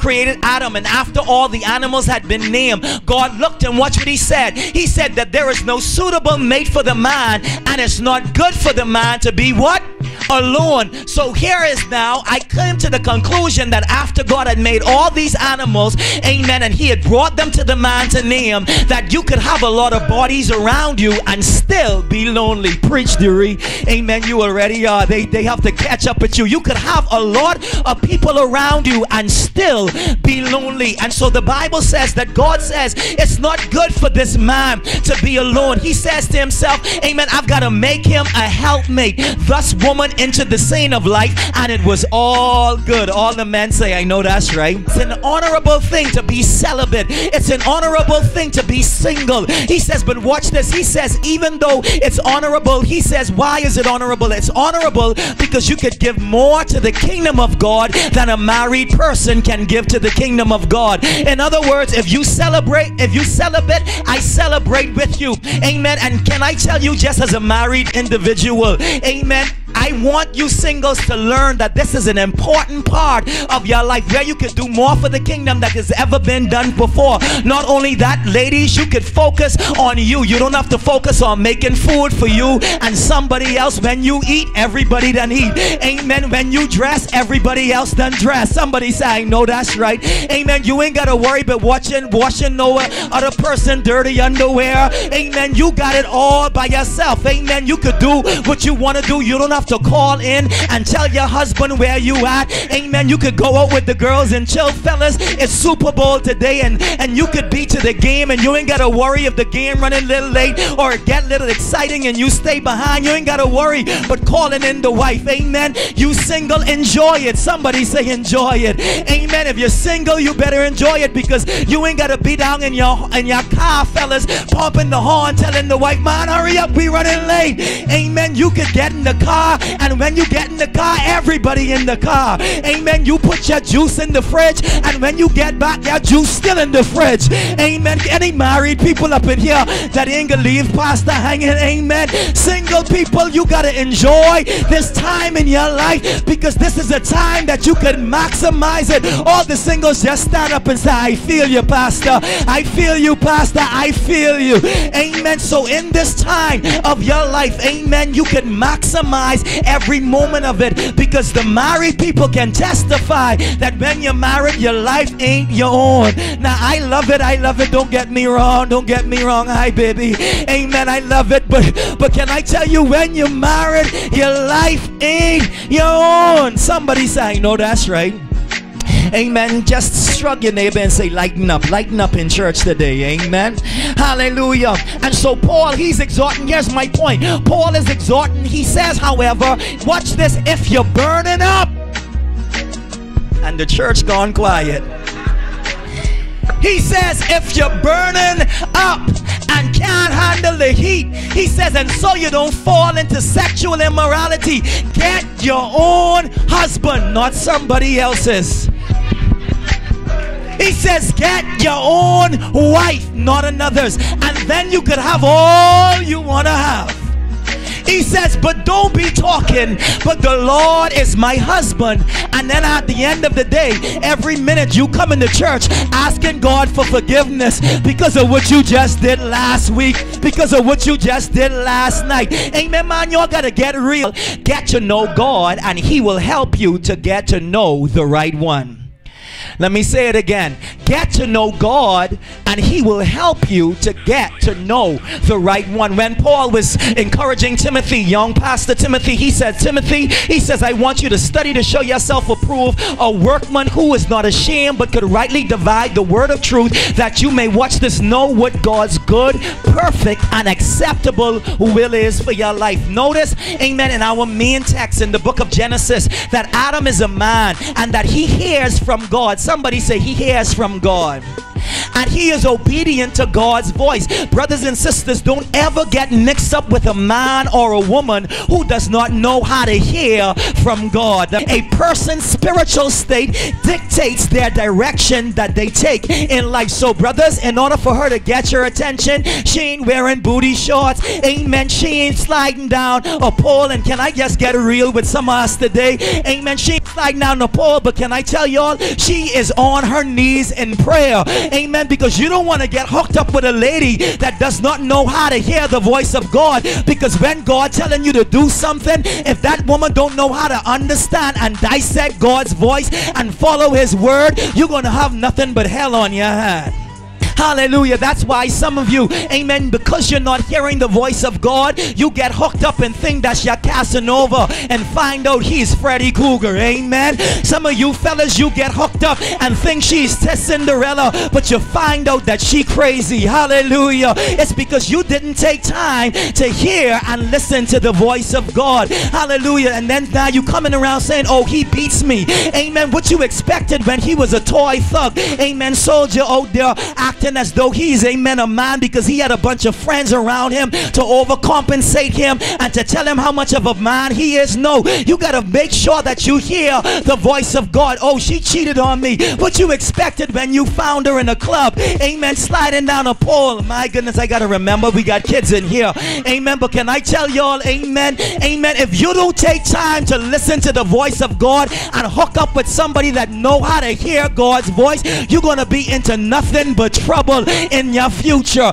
created Adam, and after all the animals had been named, God looked and watch what he said. He said that there is no suitable mate for the man, and it's not good for the man to be what? Alone. So here is now, I came to the conclusion that after God had made all these animals, amen, and he had brought them to the man to name, that you could have a lot of bodies around you and still be lonely. Preach, dearie. Amen. You already are. They have to catch up with you. You could have a lot of people around you and still be lonely. And so the Bible says that God says it's not good for this man to be alone. He says to himself, amen, I've got to make him a helpmate. Thus woman into the scene of life, and it was all good. All the men say, I know that's right. It's an honorable thing to be celibate. It's an honorable thing to be single. He says, but watch this. He says, even though it's honorable, he says, why is it honorable? It's honorable because you could give more to the kingdom of God than a married person can give to the kingdom of God. In other words, if you celibate, I celebrate with you. Amen. And can I tell you, just as a married individual, amen, I want you singles to learn that this is an important part of your life where you could do more for the kingdom that has ever been done before. Not only that, ladies, you could focus on you. You don't have to focus on making food for you and somebody else. When you eat, everybody done eat. Amen. When you dress, everybody else done dress. Somebody say, I know that's right. Amen. You ain't got to worry about washing no other person dirty underwear. Amen. You got it all by yourself. Amen. You could do what you want to do. You don't have to call in and tell your husband where you at. Amen. You could go out with the girls and chill. Fellas, it's Super Bowl today, and you could be to the game, and you ain't got to worry if the game running a little late or get a little exciting and you stay behind. You ain't got to worry but calling in the wife. Amen. You single, enjoy it. Somebody say enjoy it. Amen. If you're single, you better enjoy it, because you ain't got to be down in your car, fellas, pumping the horn, telling the wife, man, hurry up, we running late. Amen. You could get in the car, and when you get in the car, everybody in the car. Amen. You put your juice in the fridge, and when you get back, your juice still in the fridge. Amen. Any married people up in here that ain't gonna leave pastor hanging? Amen. Single people, you gotta enjoy this time in your life, because this is a time that you can maximize it. All the singles, just stand up and say, I feel you, pastor. I feel you, pastor. I feel you. Amen. So in this time of your life, amen, you can maximize every moment of it, because the married people can testify that when you're married, your life ain't your own. Now I love it. Don't get me wrong. Hi, baby. Amen. I love it. But can I tell you, when you're married, your life ain't your own. Somebody say, I know that's right. Amen. Just shrug your neighbor and say, lighten up in church today. Amen. Hallelujah. And so Paul, he's exhorting. Here's my point. Paul is exhorting. He says, however, watch this, if you're burning up, and the church gone quiet. He says, if you're burning up and can't handle the heat, he says, and so you don't fall into sexual immorality, get your own husband, not somebody else's. He says, get your own wife, not another's, and then you could have all you want to have. He says, but don't be talking, but the Lord is my husband. And then at the end of the day, every minute you come into church asking God for forgiveness because of what you just did last week, because of what you just did last night. Amen, man. Y'all gotta get real. Get to know God, and he will help you to get to know the right one. Let me say it again. Get to know God, and he will help you to get to know the right one. When Paul was encouraging Timothy, young pastor Timothy, he said, Timothy, he says, I want you to study to show yourself approved, a workman who is not ashamed but could rightly divide the word of truth, that you may, watch this, know what God's good, perfect, and acceptable will is for your life. Notice, amen, in our main text in the book of Genesis, that Adam is a man and that he hears from God. Somebody say, he hears from God. and he is obedient to God's voice. Brothers and sisters, don't ever get mixed up with a man or a woman who does not know how to hear from God. A person's spiritual state dictates their direction that they take in life. So brothers, in order for her to get your attention, she ain't wearing booty shorts, amen, she ain't sliding down a pole. And can I just get real with some of us today? Amen, she ain't sliding down the pole, but can I tell y'all, she is on her knees in prayer. Amen, because you don't want to get hooked up with a lady that does not know how to hear the voice of God. Because when God telling you to do something, if that woman don't know how to understand and dissect God's voice and follow his word, you're going to have nothing but hell on your hand. Hallelujah. That's why some of you, amen, because you're not hearing the voice of God, you get hooked up and think that you're Casanova and find out he's Freddy Krueger. Amen. Some of you fellas, you get hooked up and think she's Cinderella, but you find out that she crazy. Hallelujah. It's because you didn't take time to hear and listen to the voice of God. Hallelujah. And then now you coming around saying, oh, he beats me. Amen. What you expected when he was a toy thug, amen, soldier out there acting as though he's, amen, a man because he had a bunch of friends around him to overcompensate him and to tell him how much of a man he is. No, you got to make sure that you hear the voice of God. Oh, she cheated on me. What you expected when you found her in a club, amen, sliding down a pole. My goodness, I got to remember we got kids in here. Amen. But can I tell y'all, amen, amen, if you don't take time to listen to the voice of God and hook up with somebody that know how to hear God's voice, you're going to be into nothing but trouble in your future.